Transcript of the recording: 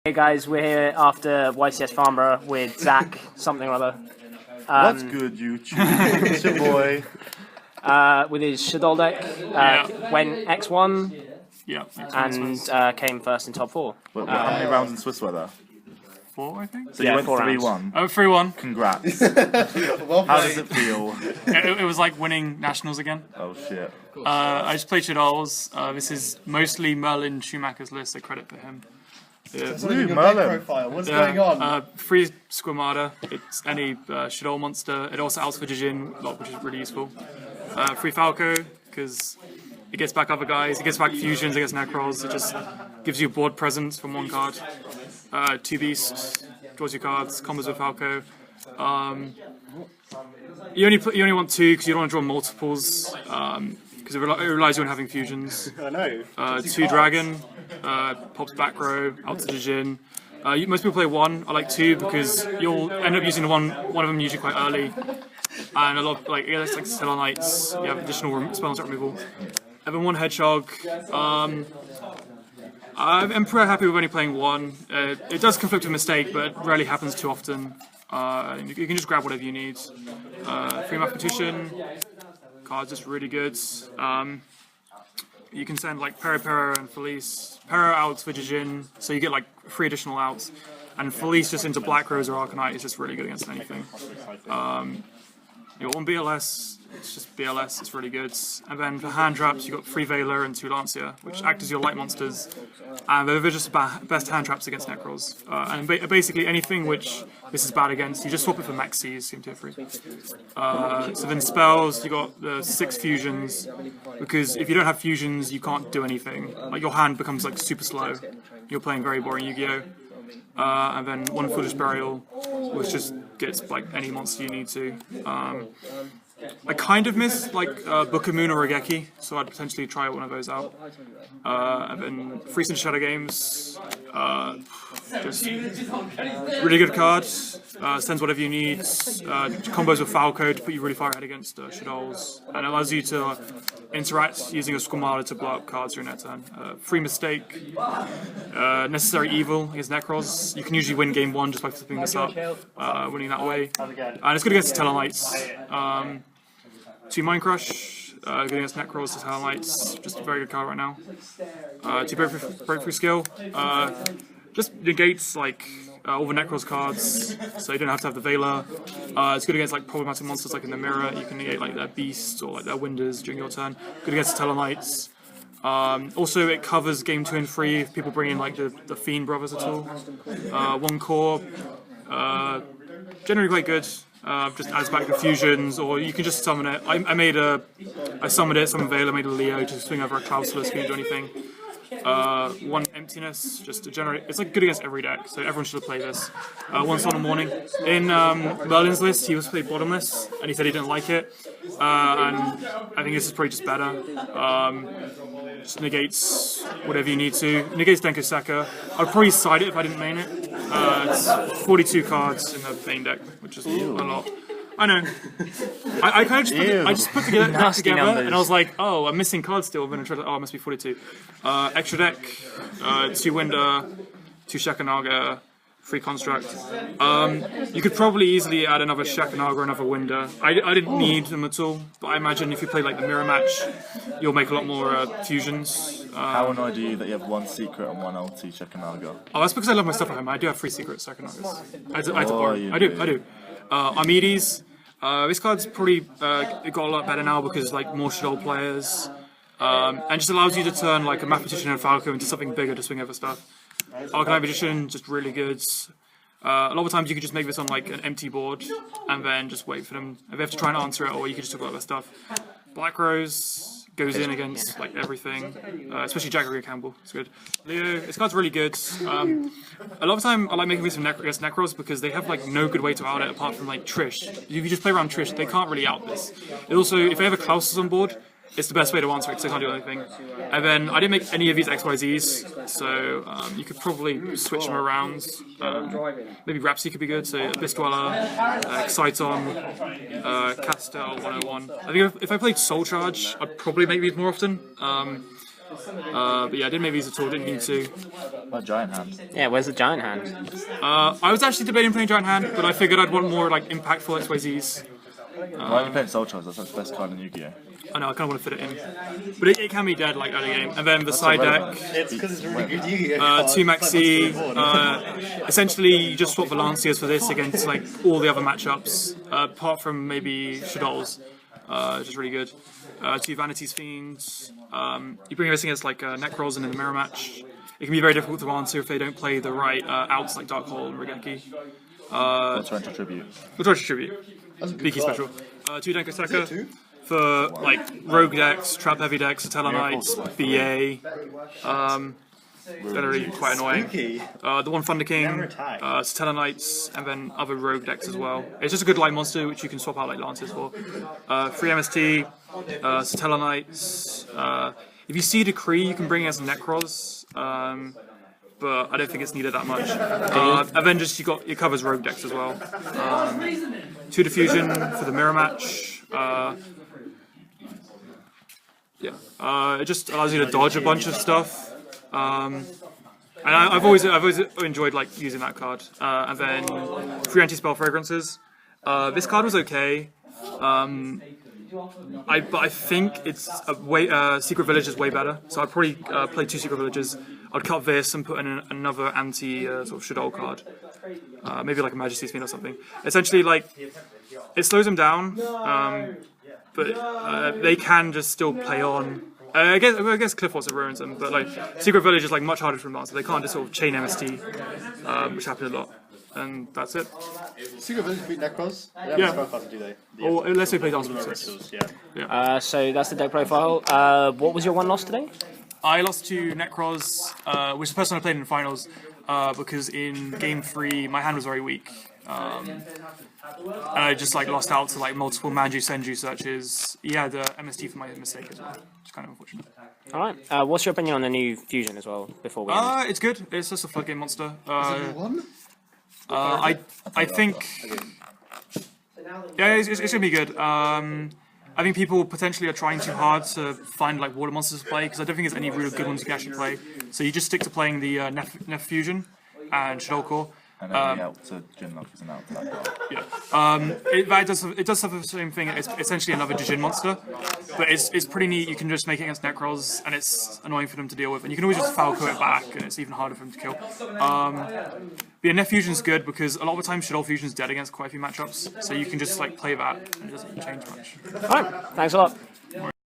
Hey guys, we're here after YCS Farnborough with Zac something or other. What's good, YouTube? It's your boy. With his Shaddoll deck, went X1 and came first in top 4. How many rounds in Swiss were there? 4, I think. So you went 3-1. Oh, 3-1. Congrats. How does it feel? It was like winning nationals again. Oh shit. I just played Shaddolls. This is mostly Merlin Schumacher's list, so credit for him. Ooh, Merlin. What's going on? Free Squamata. It's any Shaddoll monster. It also outs for Jin, which is really useful. Free Falco, because it gets back other guys. It gets back fusions against Nekroz. It just gives you board presence from one card. 2 Beasts, draws you cards, combos with Falco. You only want 2 because you don't want to draw multiples. Because it relies on having fusions. I know. 2 Dragon, pops back row, out to the Jin. Most people play 1. I like 2 because you'll end up using one of them usually quite early. And a lot of, like Stellar Knights, you have additional spell and removal. And then 1 Hedgehog. I'm pretty happy with only playing 1. It does conflict with Mistake, but it rarely happens too often. You can just grab whatever you need. Free Mathematician. Card's just really good. You can send like Peropero and Felis. Pero outs for Jin, so you get like 3 additional outs. And Felis just into Black Rose or Arcanite is just really good against anything. You got 1 BLS, it's just BLS, it's really good. And then for hand traps, you've got 3 Veiler and 2 Lancea, which act as your light monsters. And they're just best hand traps against Nekroz. And basically anything which this is bad against, you just swap it for Maxis, seem to free. So then spells, you got the 6 fusions, because if you don't have fusions, you can't do anything. Like your hand becomes like super slow. You're playing very boring YuGiOh. And then 1 Foolish Burial, which just gets like any monster you need to. I kind of miss like Book of Moon or Regeki, so I'd potentially try one of those out. And then Free Shadow Games, just really good card. Sends whatever you need. Combos with Falco to put you really far ahead against Shaddolls, and allows you to interact using a Squamata to blow up cards during that turn. Free Mistake, Necessary Evil against Nekroz. You can usually win game 1 just by flipping this up, winning that way. And it's good against Stellar Knights. 2 Mind Crush, good against Nekroz to Stellar Knights. Just a very good card right now. 2 Breakthrough Skill. Just negates like all the Nekroz cards, so you don't have to have the Veiler. It's good against like problematic monsters like in the mirror. You can negate like their Beast or like their Windas during your turn. Good against Stellar Knights. Also, it covers game 2 and 3 if people bring in like the Fiend Brothers at all. 1 Core, generally quite good. Just adds back the fusions, or you can just summon it. I summoned it, summoned Veiler, made a Leo, just swing over a Cloudsless, couldn't do anything. 1 Emptiness, just to generate. It's like good against every deck, so everyone should play this. 1 Solemn Warning. In Merlin's list, he was played bottomless, and he said he didn't like it. And I think this is probably just better. Just negates whatever you need to. Negates Denkoseka. I'd probably side it if I didn't main it. It's 42 cards in the main deck, which is a lot. I know. I kind of just put that together, and I was like, oh, I'm missing cards still. I'm gonna try to. Oh, it must be 42. Extra deck, 2 Winda, 2 Shekinaga, 3 Construct. You could probably easily add another Shekinaga or another Winda. I didn't need them at all, but I imagine if you play like the mirror match, you'll make a lot more fusions. How annoyed are you that you have 1 secret and 1 LT Shekinaga? Oh, that's because I love my stuff at home. I do have 3 secret Shekinagas. I do. Armades. This card's probably it got a lot better now because like more Shaddoll players, and just allows you to turn like a Mathematician and Falco into something bigger to swing over stuff. Arcanite Magician, just really good. A lot of times you could just make this on like an empty board and then just wait for them. If they have to try and answer it, or you could just talk about their stuff. Black Rose goes in against like everything, especially Jack Campbell. It's good. Leo, this card's really good. A lot of time I like making this against Nekroz because they have like no good way to out it apart from like Trish. If you just play around Trish, they can't really out this. It also, if they have a Klaus on board, it's the best way to answer it because they can't do anything. And then I didn't make any of these XYZs, so you could probably switch them around. Maybe Rhapsody could be good, so Abyss Dweller, Exciton, Castel 101. I think if I played Soul Charge, I'd probably make these more often. But yeah, I didn't make these at all, didn't need to. A giant hand. Yeah, where's the giant hand? I was actually debating playing Giant Hand, but I figured I'd want more like impactful XYZs. Why are you playing Soul Charge? That's the best card in Yu-Gi-Oh! I know, I kind of want to fit it in. But it can be dead like early game. And then the side deck, It's because it's really good Yu-Gi-Oh! 2 Maxi, essentially you just swap the Lanceas for this against like all the other matchups, apart from maybe Shaddolls, which is really good. 2 Vanity's Fiends, you bring this against like Nekroz and in the mirror match. It can be very difficult to answer if they don't play the right outs like Dark Hole and Regeki. Torrential Tribute. We'll try to tribute. Beaky special. 2 Denko Seka for like rogue decks, trap heavy decks, Tellarknights, BA. That are really quite annoying. The 1 Thunder King, Tellarknights, and then other rogue decks as well. It's just a good light monster which you can swap out like Lancers for. 3 MST, Tellarknights. If you see Decree, you can bring it as a Nekroz. But I don't think it's needed that much. And then just it covers rogue decks as well. 2 Diffusion for the mirror match. It just allows you to dodge a bunch of stuff. And I've always enjoyed like using that card. And then 3 anti-spell fragrances. This card was okay. But I think it's Secret Village is way better. So I'd probably play 2 Secret Villages. I'd cut this and put in another anti sort of Shaddoll card. Maybe like a Majesty's Fiend or something. Essentially, like it slows them down, but they can just still play on. I guess Cliff also ruins them, but like Secret Village is like much harder to advance. They can't just sort of chain MST, which happens a lot. And that's it. Secret Village beat Nekroz? Yeah. Do they? Or unless they play Dance with Rituals, yeah. So that's the deck profile. What was your one loss today? I lost to Nekroz, which is the person I played in the finals, because in game 3 my hand was very weak. And I just like lost out to like multiple Manju Senju searches. He had MST for my mistake as well, which is kind of unfortunate. Alright, what's your opinion on the new Fusion as well, before we end? It's good. It's just a floodgate monster. One? I think... Yeah, it's going to be good. I think people potentially are trying too hard to find like water monsters to play, because I don't think there's any real good ones you can actually play. So you just stick to playing the Nef Fusion and Shaddoll Core. And then the out to Jinlock is an out to that card. Yeah. It does have the same thing. It's essentially another Dijin monster, but it's pretty neat. You can just make it against Nekroz, and it's annoying for them to deal with. And you can always just Falco it back, and it's even harder for them to kill. The Nef Fusion's good because a lot of the time Shaddoll Fusion's dead against quite a few matchups, so you can just like play that and it doesn't change much. Alright, thanks a lot.